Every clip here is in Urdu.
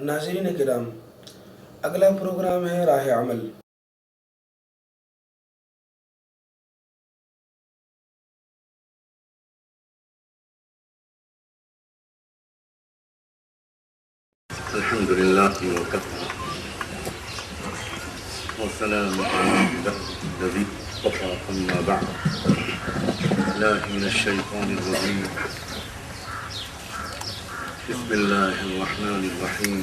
ناظرین کرام، اگلا پروگرام ہے راہ عمل۔ الحمد لله وكفى والسلام على عباده الذي اصطفى أما بعد. الله من الشيطان الرجيم. بسم الله الرحمن الرحيم.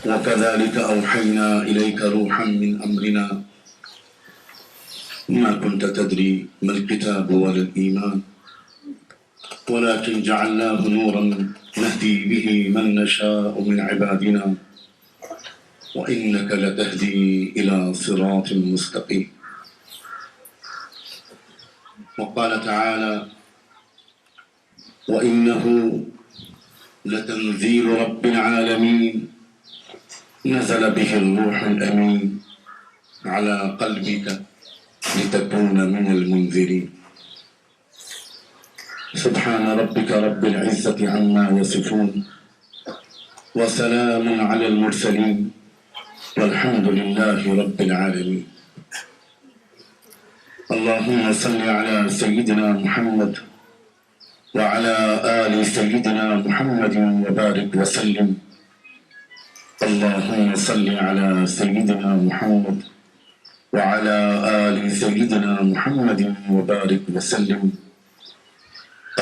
وكذلك أوحينا إليك روحا من أمرنا ما كنت تدري ما الكتاب ولا الإيمان ولكن جعلناه نورا نهدي به من نشاء من عبادنا وإنك لتهدي إلى صراط مستقيم. وقال تعالى: وإنه لتنزيل رب العالمين نزل به الروح الأمين على قلبك لتكون من المنذرين. سبحان ربك رب العزة عما يصفون وسلام على المرسلين والحمد لله رب العالمين. اللهم صل على سيدنا محمد وعلى آل سيدنا محمد وبارك وسلم. اللهم صل على سيدنا محمد وعلى آل سيدنا محمد وبارك وسلم.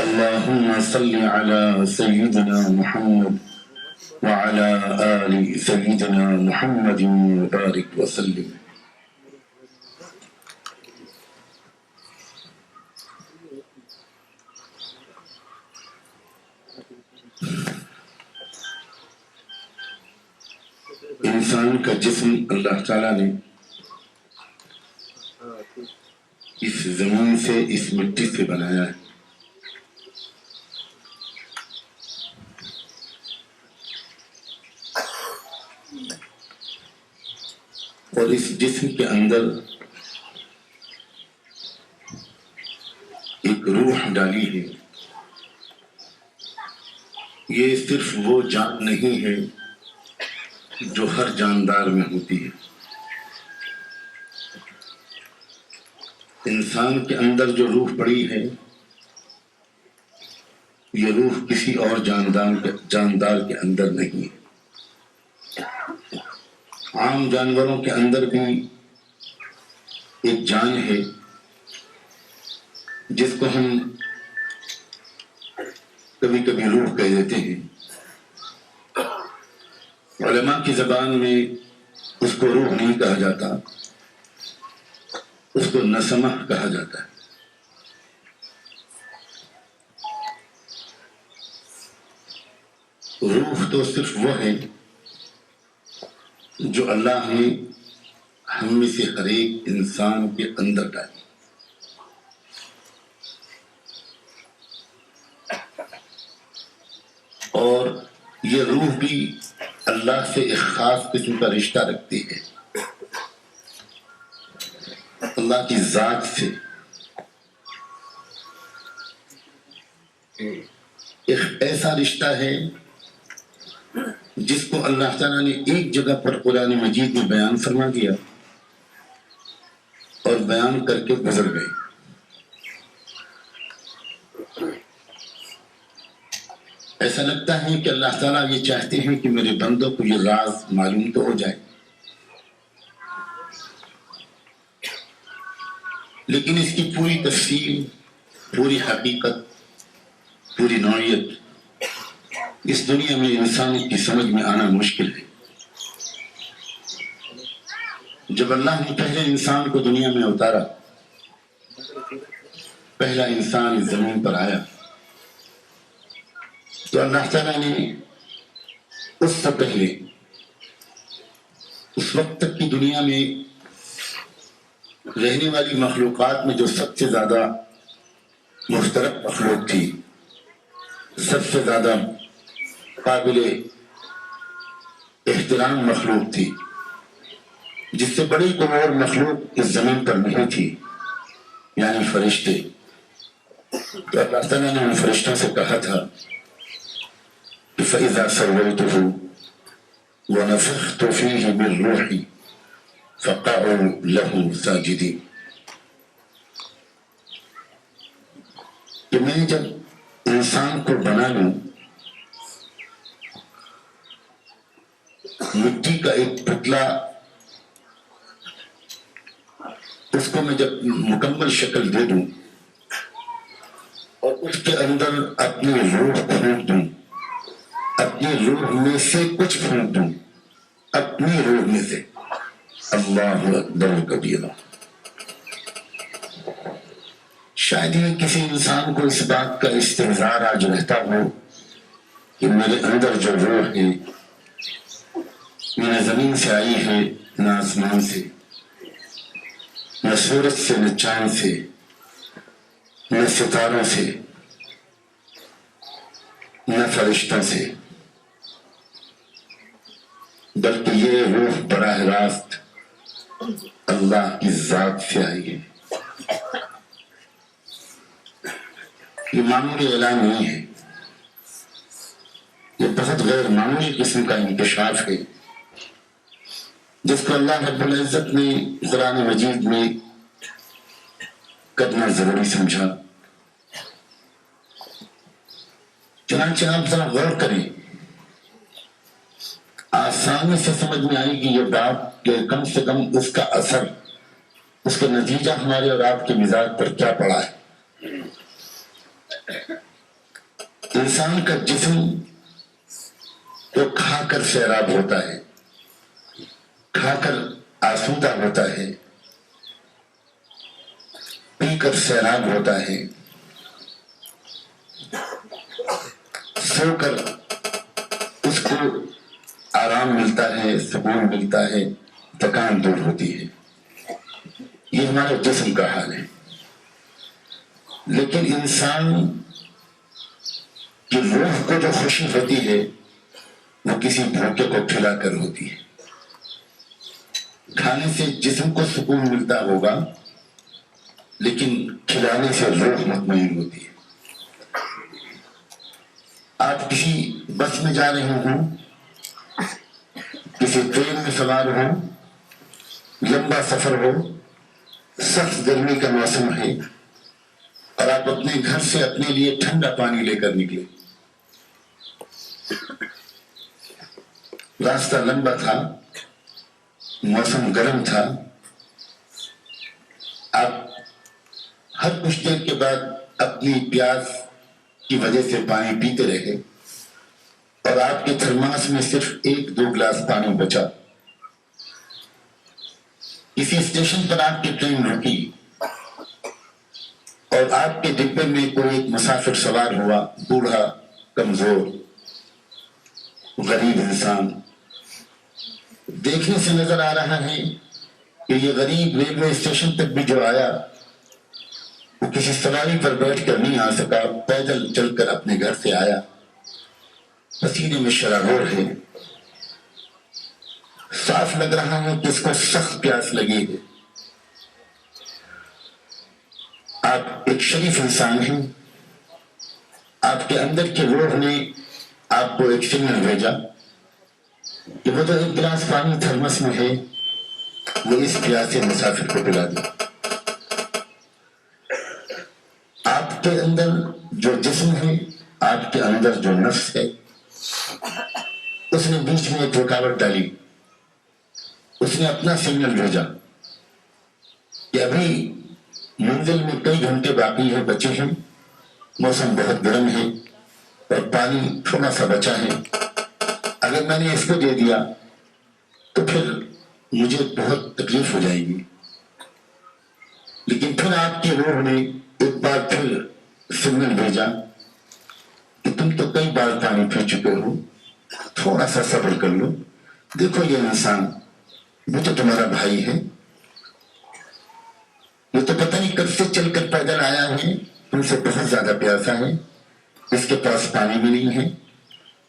اللهم صل على سيدنا محمد وعلى آل سيدنا محمد وبارك وسلم. انسان کا جسم اللہ تعالیٰ نے اس زمین سے، اس مٹی سے بنایا ہے. اور اس جسم کے اندر ایک روح ڈالی ہے. یہ صرف وہ جان نہیں ہے جو ہر جاندار میں ہوتی ہے. انسان کے اندر جو روح پڑی ہے، یہ روح کسی اور جاندار کے اندر نہیں ہے. عام جانوروں کے اندر بھی ایک جان ہے جس کو ہم کبھی کبھی روح کہہ دیتے ہیں. علماء کی زبان میں اس کو روح نہیں کہا جاتا، اس کو نسمہ کہا جاتا ہے. روح تو صرف وہ ہے جو اللہ نے ہم میں سے ہر ایک انسان کے اندر ڈالی. اور یہ روح بھی اللہ سے ایک خاص قسم کا رشتہ رکھتی ہے، اللہ کی ذات سے. ایک ایسا رشتہ ہے جس کو اللہ تعالیٰ نے ایک جگہ پر قرآن مجید میں بیان فرما دیا اور بیان کر کے گزر گئے. ایسا لگتا ہے کہ اللہ تعالیٰ یہ چاہتے ہیں کہ میرے بندوں کو یہ راز معلوم تو ہو جائے، لیکن اس کی پوری تفصیل، پوری حقیقت، پوری نوعیت اس دنیا میں انسان کی سمجھ میں آنا مشکل ہے. جب اللہ نے پہلے انسان کو دنیا میں اتارا، پہلا انسان اس زمین پر آیا، تو اللہ تعالیٰ نے اس سے پہلے، اس وقت تک کی دنیا میں رہنے والی مخلوقات میں جو سب سے زیادہ مشترک مخلوق تھی، سب سے زیادہ قابل احترام مخلوق تھی، جس سے بڑی کوئی اور مخلوق اس زمین پر نہیں تھی، یعنی فرشتے. تو اللہ تعالیٰ نے ان فرشتوں سے کہا تھا کہ فَإِذَا سَوَّيْتُهُ ونفخت فيه من روحي فقعوا له ساجدين. کہ میں جب انسان کو بنا لوں مٹی کا ایک پتلا، اس کو میں جب مکمل شکل دے دوں اور اس کے اندر اپنی روح پھونک دوں، اپنی روح میں سے کچھ پھونک دوں، اپنی روح میں سے، اللہ اکبر کبیرہ. شاید ہی کسی انسان کو اس بات کا استحضار آج رہتا ہو کہ میرے اندر جو روح ہے نہ زمین سے آئی ہے، نہ آسمان سے، نہ سورج سے، نہ چاند سے، نہ ستاروں سے، نہ فرشتوں سے، بلکہ یہ روح براہ راست اللہ کی ذات سے آئی ہے. یہ معمولی اعلان نہیں ہے، یہ بہت غیر معمولی قسم کا انکشاف ہے جس کو اللہ رب العزت نے قرآن مجید میں کرنا ضروری سمجھا. چنانچہ آپ ذرا غور کریں، آسانی سے سمجھ میں آئے گی یہ بات کہ کم سے کم اس کا اثر، اس کا نتیجہ ہمارے اور آپ کے مزاج پر کیا پڑا ہے. انسان کا جسم تو کھا کر سیراب ہوتا ہے، کھا کر آسودہ ہوتا ہے، پی کر سیراب ہوتا ہے، سو کر اس کو آرام ملتا ہے، سکون ملتا ہے، تھکان دور ہوتی ہے. یہ ہمارے جسم کا حال ہے. لیکن انسان کی روح کو جو خوشی ہوتی ہے وہ کسی بھوکے کو کھلا کر ہوتی ہے. کھانے سے جسم کو سکون ملتا ہوگا لیکن کھلانے سے روح مطمئن ہوتی ہے. آپ کسی بس میں جا رہے ہوں، کسی ٹرین میں سوار ہو، لمبا سفر ہو، سخت گرمی کا موسم ہے اور آپ اپنے گھر سے اپنے لیے ٹھنڈا پانی لے کر نکلے. راستہ لمبا تھا، موسم گرم تھا، آپ ہر کچھ دیر کے بعد اپنی پیاس کی وجہ سے پانی پیتے رہے اور آپ کے تھرماس میں صرف 1-2 گلاس پانی بچا. کسی اسٹیشن پر آپ کی ٹرین رکی اور آپ کے ڈبے میں کوئی ایک مسافر سوار ہوا، بوڑھا، کمزور، غریب انسان. دیکھنے سے نظر آ رہا ہے کہ یہ غریب ریلوے اسٹیشن تک بھی جو آیا وہ کسی سواری پر بیٹھ کر نہیں آ سکا، پیدل چل کر اپنے گھر سے آیا، پسینے میں شرابور ہے، صاف لگ رہا ہے کہ اس کو سخت پیاس لگی ہے. آپ ایک شریف انسان ہیں، آپ کے اندر کی روح نے آپ کو ایک سگنل بھیجا کہ وہ جو 1 گلاس پانی تھرمس میں ہے وہ اس پیاسے مسافر کو پلا دے. آپ کے اندر جو جسم ہے، آپ کے اندر جو نفس ہے، اس نے بیچ میں ایک رکاوٹ ڈالی. اس نے اپنا سگنل بھیجا کہ ابھی منزل میں کئی گھنٹے باقی ہے، بچے ہیں، موسم بہت گرم ہے اور پانی تھوڑا سا بچا ہے. اگر میں نے اس کو دے دیا تو پھر مجھے بہت تکلیف ہو جائے گی. لیکن پھر آپ کی روح نے ایک بار پھر سگنل بھیجا کہ تم تو کئی بار پانی پی چکے ہو، تھوڑا سا صبر کر لو. دیکھو یہ انسان، وہ تو تمہارا بھائی ہے، یہ تو پتہ نہیں کب سے چل کر پیدل آیا ہے، تم سے بہت زیادہ پیاسا ہے، اس کے پاس پانی بھی نہیں ہے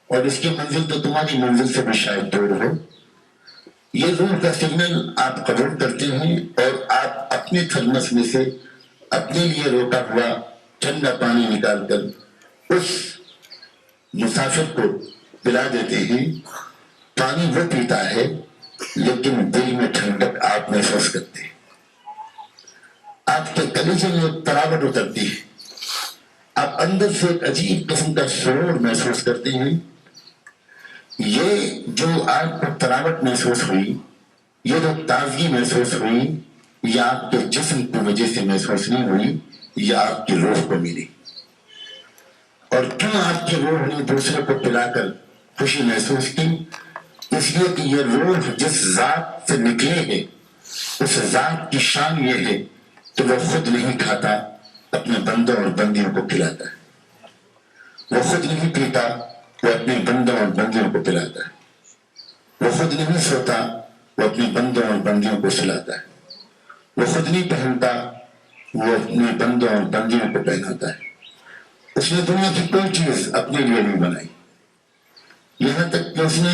اور اس کی منزل تو تمہاری منزل سے بھی شاید دور ہو. یہ روح کا سگنل آپ قبول کرتے ہیں اور آپ اپنے تھرمس میں سے اپنے لیے روکا ہوا ٹھنڈا پانی نکال کر اس مسافر کو پلا دیتے ہیں پانی وہ پیتا ہے لیکن دل میں ٹھنڈک آپ محسوس کرتے ہیں، آپ کے کلیجے میں ایک تراوٹ اترتی ہے، آپ اندر سے ایک عجیب قسم کا سرور محسوس کرتے ہیں۔ یہ جو آپ کو تراوٹ محسوس ہوئی، یہ جو تازگی محسوس ہوئی، یہ آپ کے جسم کی وجہ سے محسوس نہیں ہوئی، یہ آپ کی روح کو ملی۔ اور کیوں آپ کی روح نے دوسرے کو پلا کر خوشی محسوس کی؟ اس لیے کہ یہ روح جس ذات سے نکلے ہے، اس ذات کی شان یہ ہے کہ وہ خود نہیں کھاتا، اپنے بندوں اور بندیوں کو کھلاتا ہے۔ وہ خود نہیں پیتا، وہ اپنے بندوں اور بندیوں کو پلاتا ہے۔ وہ خود نہیں سوتا، وہ اپنے بندوں اور بندیوں کو سلاتا ہے۔ وہ خود نہیں پہنتا، وہ اپنے بندوں اور بندیوں کو پہناتا ہے۔ اس نے دنیا کی کوئی چیز اپنے لیے نہیں بنائی، یہاں تک کہ اس نے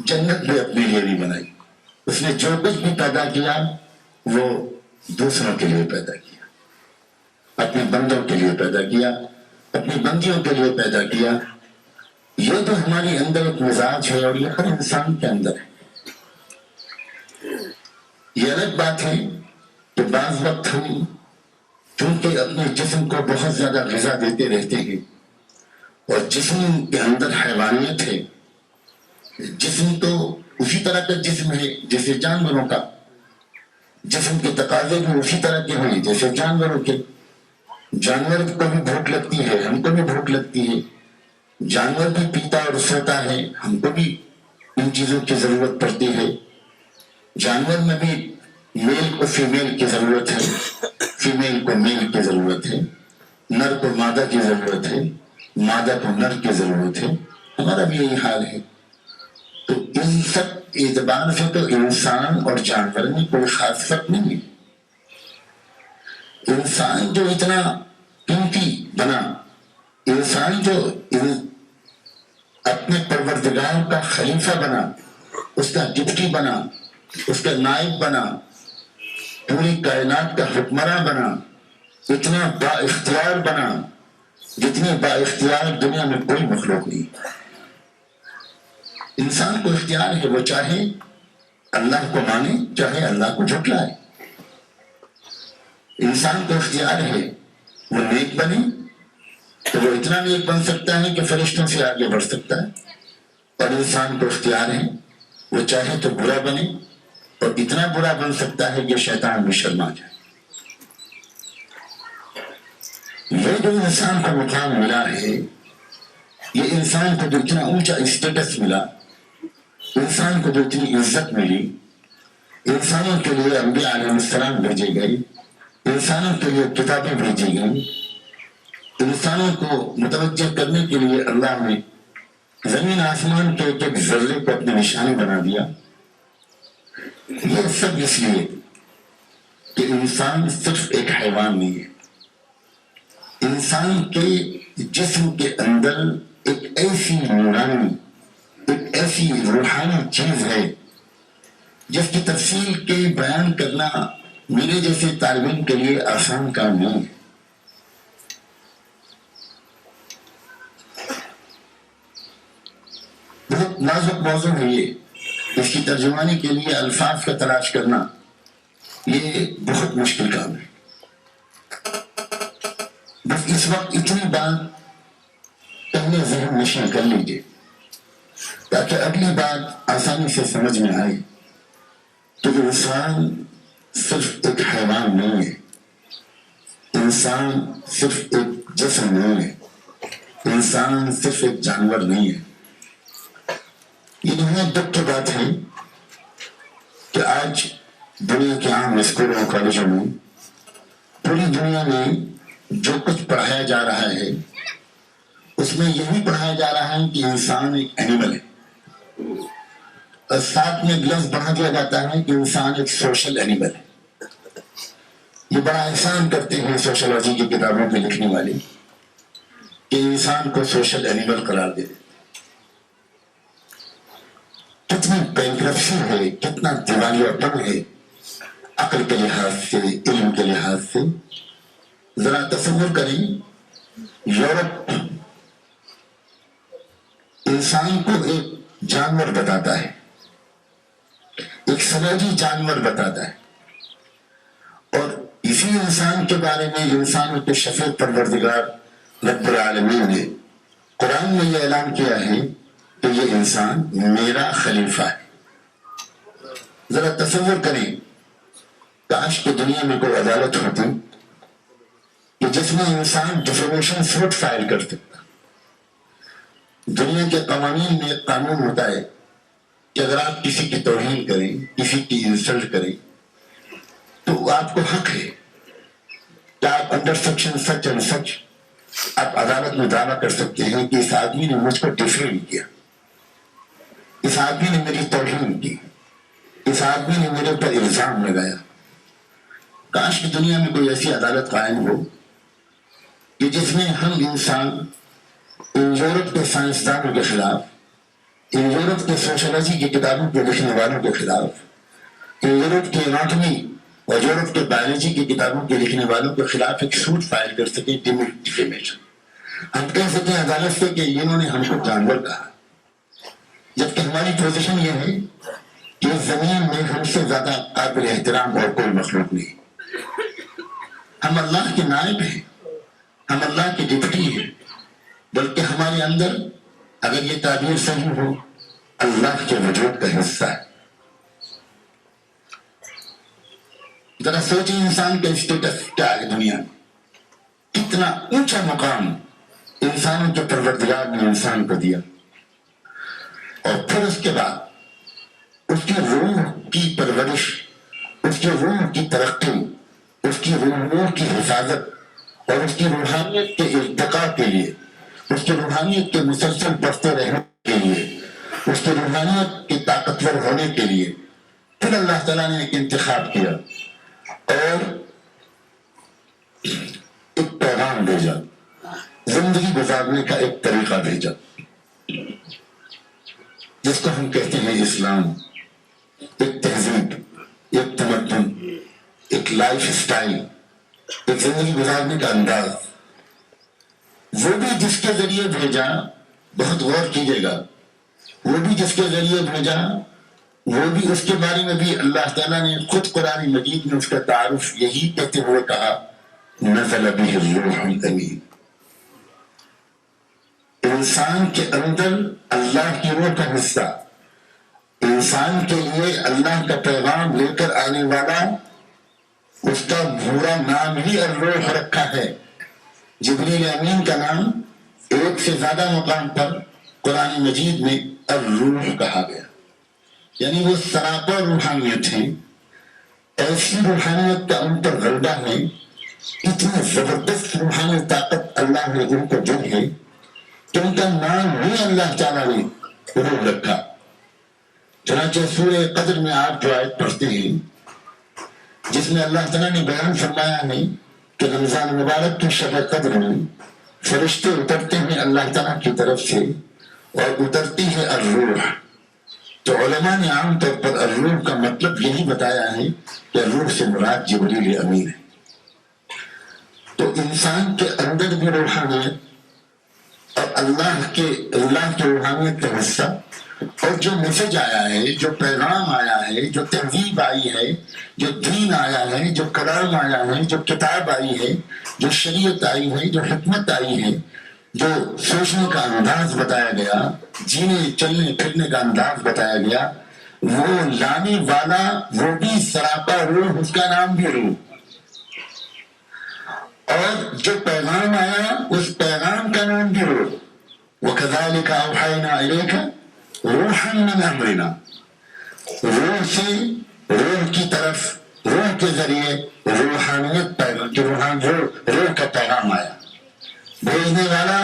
جنت بھی اپنے لیے نہیں بنائی۔ اس نے جو کچھ بھی پیدا کیا وہ دوسروں کے لیے پیدا کیا، اپنے بندوں کے لیے پیدا کیا، اپنی بندیوں کے لیے پیدا کیا۔ یہ تو ہمارے اندر ایک مزاج ہے اور یہ ہر انسان کے اندر ہے۔ یہ الگ بات ہے کہ بعض وقت ہم چونکہ اپنے جسم کو بہت زیادہ غذا دیتے رہتے ہیں اور جسم کے اندر حیوانیت ہے، جسم تو اسی طرح کا جسم ہے جیسے جانوروں کا، جسم کے تقاضے بھی اسی طرح کے ہیں جیسے جانوروں کے۔ جانور کو بھی بھوک لگتی ہے، ہم کو بھی بھوک لگتی ہے، جانور بھی پیتا اور سوتا ہے، ہم کو بھی ان چیزوں کی ضرورت پڑتی ہے۔ جانور میں بھی میل کو فیمیل کی ضرورت ہے، فیمیل کو میل کی ضرورت ہے، نر کو مادہ کی ضرورت ہے، مادہ کو نر کی ضرورت ہے۔ ہمارا بھی یہی حال ہے۔ تو ان سب اعتبار سے تو انسان اور جانور میں کوئی خاص فرق نہیں ہے۔ انسان جو اتنا قیمتی بنا، انسان جو اپنے پروردگار کا خلیفہ بنا، اس کا ڈپٹی بنا، اس کا نائب بنا، پوری کائنات کا حکمراں بنا، اتنا با اختیار بنا جتنی با اختیار دنیا میں کوئی مخلوق نہیں۔ انسان کو اختیار ہے، وہ چاہے اللہ کو مانے، چاہے اللہ کو جھٹلائے۔ انسان کو اختیار ہے، وہ نیک بنے تو وہ اتنا نیک بن سکتا ہے کہ فرشتوں سے آگے بڑھ سکتا ہے، اور انسان کو اختیار ہے، وہ چاہے تو برا بنے اور اتنا برا بن سکتا ہے کہ شیطان بھی شرما جائے۔ یہ جو انسان کو مقام ملا ہے، یہ انسان کو جو اتنا اونچا اسٹیٹس ملا، انسان کو جو اتنی عزت ملی، انسانوں کے لیے انبیاء علیہ السلام بھیجے گئے، انسانوں کے لیے کتابیں بھیجی گئیں، انسانوں کو متوجہ کرنے کے لیے اللہ نے زمین آسمان کے ایک ایک ذرے کو اپنے نشانے بنا دیا۔ یہ سب اس لیے کہ انسان صرف ایک حیوان نہیں ہے، انسان کے جسم کے اندر ایک ایسی نورانی، ایک ایسی روحانی چیز ہے جس کی تفصیل کے بیان کرنا میرے جیسے طالب علم کے لیے آسان کام نہیں ہے۔ بہت نازک موضوع ہے یہ، اس کی ترجمانی کے لیے الفاظ کا تلاش کرنا یہ بہت مشکل کام ہے۔ بس اس وقت اتنی بات پہلے ذہن نشین کر لیجیے تاکہ اگلی بات آسانی سے سمجھ میں آئے کہ انسان صرف ایک حیوان نہیں ہے، انسان صرف ایک جسم نہیں ہے، انسان صرف ایک جانور نہیں ہے۔ یہ نہایت دکھ کی بات ہے کہ آج دنیا کے عام اسکولوں اور کالجوں میں، پوری دنیا میں جو کچھ پڑھایا جا رہا ہے اس میں یہی پڑھایا جا رہا ہے کہ انسان ایک اینیمل ہے، اور ساتھ میں لفظ بڑھا دیا جاتا ہے کہ انسان ایک سوشل اینیمل ہے۔ یہ بڑا احسان کرتے ہیں سوشولوجی کی کتابوں میں لکھنے والے کہ انسان کو سوشل اینیمل قرار دے دیتے۔ کتنی بینکرپسی ہے، کتنا دیوالیہ پن ہے عقل کے لحاظ سے، علم کے لحاظ سے۔ ذرا تصور کریں، یورپ انسان کو ایک جانور بتاتا ہے، ایک سماجی جانور بتاتا ہے، اور اسی انسان کے بارے میں انسانوں کے شفیع پروردگار رب العالمین نے قرآن میں یہ اعلان کیا ہے کہ یہ انسان میرا خلیفہ ہے۔ ذرا تصور کریں، کاش کہ دنیا میں کوئی عدالت ہوتی کہ جس میں انسان ڈیفیمیشن سوٹ فائل کر سکتا۔ دنیا کے قوانین میں ایک قانون ہوتا ہے کہ اگر آپ کسی کی توہین کریں، کسی کی انسلٹ کریں، تو آپ کو حق ہے کہ آپ under section such and such آپ عدالت میں دعویٰ کر سکتے ہیں کہ اس آدمی نے مجھ کو ڈیفیم کیا، اس آدمی نے میری توہین کی، اس آدمی نے میرے اوپر الزام لگایا۔ کاش کی دنیا میں کوئی ایسی عدالت قائم ہو کہ جس میں ہم انسان ان یورپ کے سائنسدانوں کے خلاف، ان یورپ کے سوشولوجی کی کتابوں کے لکھنے والوں کے خلاف، ان یورپ کے اناٹمی اور یورپ کے بایولوجی کی کتابوں کے لکھنے والوں کے خلاف ایک سوٹ فائل کر سکیں، ڈیفیمیشن۔ ہم کہہ سکیں عدالت سے کہ انہوں نے ہم کو جانور کہا، جبکہ ہماری پوزیشن یہ ہے کہ اس زمین میں ہم سے زیادہ قابل احترام اور کوئی مخلوق نہیں۔ ہم اللہ کے نائب ہیں، ہم اللہ کے ڈپٹی ہیں، بلکہ ہمارے اندر اگر یہ تعبیر صحیح ہو اللہ کے وجود کا حصہ ہے۔ ذرا سوچیں انسان کا اسٹیٹس کیا ہے دنیا میں، کتنا اونچا مقام انسانوں کے پروردگار نے انسان کو دیا، اور پھر اس کے بعد اس کی روح کی پرورش، اس کی روح کی ترقی، اس کی روح کی حفاظت اور اس کی روحانیت کے ارتقاء کے لیے، اس کی روحانیت کے مسلسل بڑھتے رہنے کے لیے، اس کی روحانیت کے طاقتور ہونے کے لیے پھر اللہ تعالیٰ نے ایک انتخاب کیا اور ایک پیغام بھیجا، زندگی گزارنے کا ایک طریقہ بھیجا جس کو ہم کہتے ہیں اسلام۔ ایک تہذیب، ایک تمدن، ایک لائف سٹائل، ایک زندگی گزارنے کا انداز۔ وہ بھی جس کے ذریعے بھیجا، بہت غور کیجیے گا، وہ بھی جس کے ذریعے بھیجا، وہ بھی اس کے بارے میں بھی اللہ تعالیٰ نے خود قرآن مجید میں اس کا تعارف یہی کہتے ہوئے کہا، نزل بہ الروح الامین۔ انسان کے اندر اللہ کی روح کا حصہ، انسان کے لیے اللہ کا پیغام لے کر آنے والا، اس کا پورا نام ہی الروح رکھا ہے۔ جبریل امین کا نام ایک سے زیادہ مقام پر قرآن مجید میں الروح کہا گیا، یعنی وہ سراپا روحانیت ہے، ایسی روحانیت کا ان پر غلبہ ہے، اتنی زبردست روحانی طاقت اللہ نے ان کو دی ہے کہ ان کا نام ہی اللہ تعالیٰ نے روح رکھا۔ چنانچہ سورہ قدر میں آپ جو آیت پڑھتے ہیں جس میں اللہ تعالیٰ نے بیان فرمایا ہے کہ رمضان مبارک کی شب قدر میں فرشتے اترتے ہیں اللہ تعالیٰ کی طرف سے اور اترتی ہے الروح۔ تو علماء نے عام طور پر الروح کا مطلب یہی بتایا ہے کہ الروح سے مراد جبریل امین ہے۔ تو انسان کے اندر بھی روحانیت اور اللہ کے روحانیت کا حصہ، اور جو میسج آیا ہے، جو پیغام آیا ہے، جو تہذیب آئی ہے، جو دین آیا ہے، جو کلام آیا ہے، جو کتاب آئی ہے، جو شریعت آئی ہے، جو حکمت آئی ہے، جو سوچنے کا انداز بتایا گیا، جینے چلنے پھرنے کا انداز بتایا گیا، وہ لانے والا وہ بھی سراپا روح، اس کا نام بھی روح۔ اور جو پیغام آیا اس پیغام کا نام بھی روح۔ وَكَذَلِكَ أَوْحَيْنَا إِلَيْكَ رُوحًا مِّنْ أَمْرِنَا، روح سے روح کی طرف، روح کے ذریعے روحانیت روح کا پیغام آیا۔ بھیجنے والا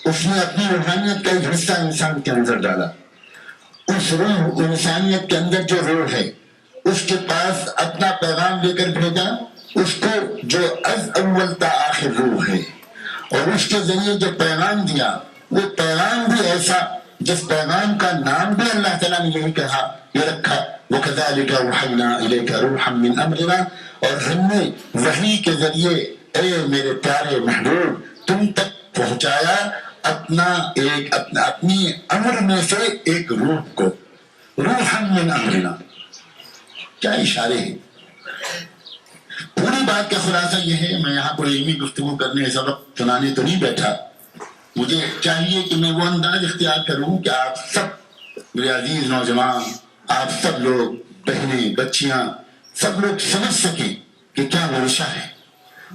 اس نے اپنی روحانیت کا ایک حصہ انسان کے اندر ڈالا۔ اس روح انسانیت کے اندر جو روح ہے اس کے پاس اپنا پیغام لے کر بھیجا، اس کو جو از اول تا آخر روح ہے، اور اس کے ذریعے جو پیغام دیا وہ پیغام بھی ایسا جس پیغام کا نام بھی اللہ تعالیٰ نے یہی کہا، یہ رکھا، وَكَذَلِكَ أَوْحَيْنَا إِلَيْكَ رُوحًا مِّنْ أَمْرِنَا، اور ہم نے وحی کے ذریعے اے میرے پیارے محبوب تم تک پہنچایا اپنی امر میں سے ایک روح کو، روحاً من امرنا. کیا اشارے ہیں. پوری بات کا خلاصہ یہ ہے، میں یہاں پر علمی گفتگو کرنے سبق سنانے تو نہیں بیٹھا. مجھے چاہیے کہ میں وہ انداز اختیار کروں کہ آپ سب میرے عزیز نوجوان، آپ سب لوگ، بہنیں، بچیاں، سب لوگ سمجھ سکیں کہ کیا منشا ہے.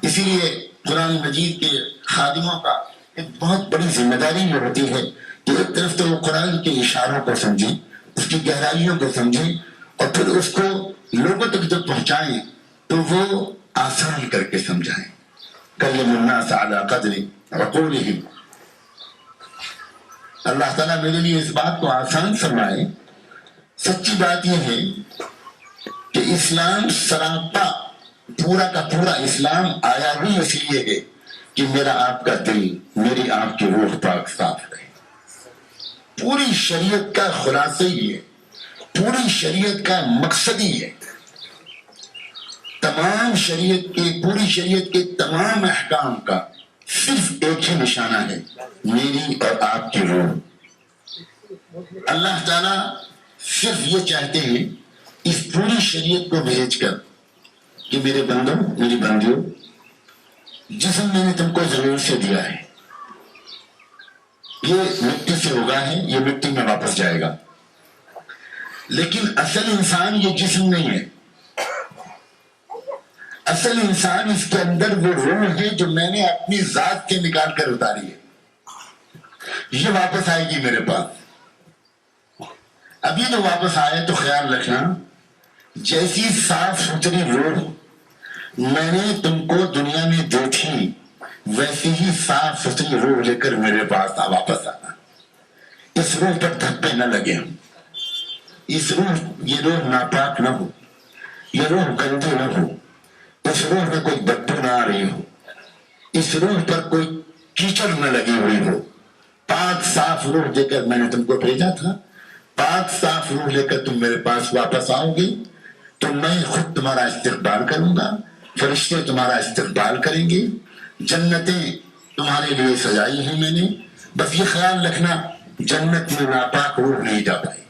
اسی لیے قرآن مجید کے خادموں کا ایک بہت بڑی ذمہ داری یہ ہوتی ہے کہ ایک طرف تو وہ قرآن کے اشاروں کو سمجھیں، اس کی گہرائیوں کو سمجھیں، اور پھر اس کو لوگوں تک جب پہنچائیں تو وہ آسان کر کے سمجھائیں. کلم الناس علی قدر عقولہم. اللہ تعالیٰ میرے لیے اس بات کو آسان فرمائے. سچی بات یہ ہے کہ اسلام سراپا، پورا کا پورا اسلام آیا بھی اس لیے ہے کہ میرا آپ کا دل، میری آپ کی روح پاک صاف رہے. پوری شریعت کا خلاصہ ہی ہے، پوری شریعت کا مقصد ہی ہے. پوری شریعت کے تمام احکام کا صرف ایک ہی نشانہ ہے، میری اور آپ کی روح. اللہ تعالیٰ صرف یہ چاہتے ہیں اس پوری شریعت کو بھیج کر کہ میرے بندوں، میری بندیوں، جسم میں نے تم کو ضرور سے دیا ہے، یہ مٹی سے ہوگا ہے، یہ مٹی میں واپس جائے گا، لیکن اصل انسان یہ جسم نہیں ہے. اصل انسان اس کے اندر وہ روح ہے جو میں نے اپنی ذات سے نکال کر اتاری ہے. یہ واپس آئے گی میرے پاس. ابھی تو واپس آئے تو خیال رکھنا، جیسی صاف ستھری روح میں نے تم کو دنیا میں دی تھی، ویسی ہی صاف ستھری روح لے کر میرے پاس واپس آنا. اس روح پر دھبے نہ لگے، یہ روح ناپاک نہ ہو، یہ روح گندی نہ ہو، اس روح میں کوئی بدبو نہ آ رہی ہو، اس روح پر کوئی کیچڑ نہ لگی ہوئی ہو. پاک صاف روح دے کر میں نے تم کو بھیجا تھا. پاک صاف روح لے کر تم میرے پاس واپس آؤ گے تو میں خود تمہارا استقبال کروں گا، فرشتے تمہارا استقبال کریں گے، جنتیں تمہارے لیے سجائی ہیں میں نے. بس یہ خیال رکھنا، جنت میں ناپاک روح نہیں جا پائے.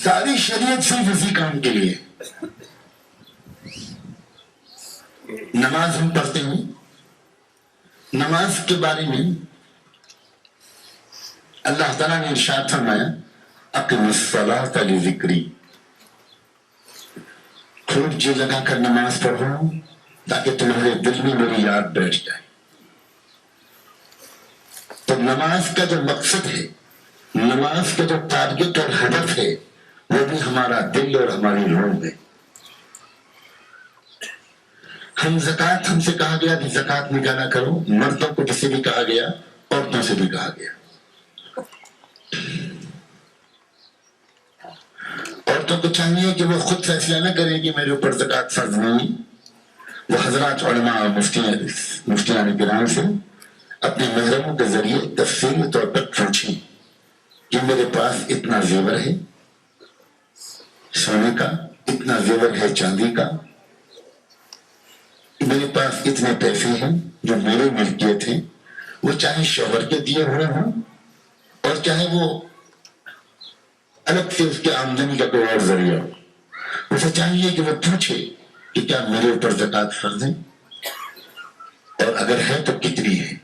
ساری شریعت صرف اسی کام کے لیے. نماز ہم پڑھتے ہیں، نماز کے بارے میں اللہ تعالیٰ نے ارشاد فرمایا، اقم الصلاۃ لذکری. خوب جی لگا کر نماز پڑھو تاکہ تمہارے دل میں میری یاد بیٹھ جائے. تو نماز کا جو مقصد ہے، نماز کا جو ٹارگٹ اور ہدف ہے، وہ بھی ہمارا دل اور ہماری روح ہے. ہم سے کہا گیا کہ زکوٰۃ نکالا کرو، مردوں کو جسے بھی کہا گیا، عورتوں سے بھی کہا گیا. عورتوں کو چاہیے کہ وہ خود فیصلہ نہ کریں کہ میرے اوپر زکوٰۃ فرض نہیں. وہ حضرات علماء اور مفتیان کرام سے اپنے محرموں کے ذریعے تفصیلی طور پر پوچھیں کہ میرے پاس اتنا زیور ہے سونے کا، اتنا زیور ہے چاندی کا، میرے پاس اتنے پیسے ہیں جو میرے ملکیت ہیں، وہ چاہے شوہر کے دیے ہوئے ہوں اور چاہے وہ الگ سے اس کے آمدنی کا کوئی اور ذریعہ ہو. اسے چاہیے کہ وہ پوچھے کہ کیا میرے اوپر زکوٰۃ فرض ہے، اور اگر ہے تو کتنی ہے.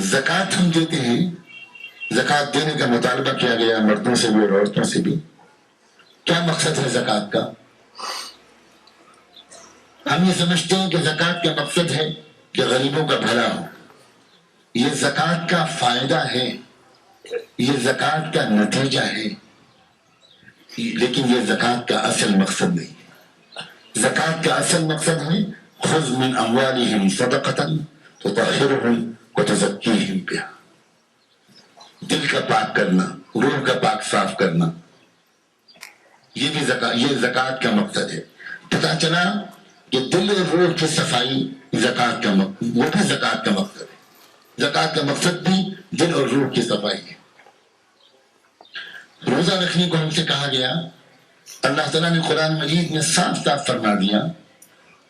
زکوٰۃ ہم دیتے ہیں، زکوٰۃ دینے کا مطالبہ کیا گیا مردوں سے بھی اور عورتوں سے بھی. کیا مقصد ہے زکوٰۃ کا؟ ہم یہ سمجھتے ہیں کہ زکوٰۃ کا مقصد ہے کہ غریبوں کا بھلا ہو. یہ زکوٰۃ کا فائدہ ہے، یہ زکوٰۃ کا نتیجہ ہے، لیکن یہ زکوٰۃ کا اصل مقصد نہیں. زکوٰۃ کا اصل مقصد ہے خذ من اموالہم صدقۃ تطہرہم وتزکیہم بہا. دل کا پاک کرنا، روح کا پاک صاف کرنا، یہ زکوٰۃ کا مقصد ہے. پتہ چلا کہ دل اور روح کی صفائی زکوٰۃ کا وہ بھی زکوٰۃ کا مقصد ہے. زکوٰۃ کا مقصد بھی دل اور روح کی صفائی ہے. روزہ رکھنے کو ہم سے کہا گیا. اللہ تعالیٰ نے قرآن مجید میں صاف صاف فرما دیا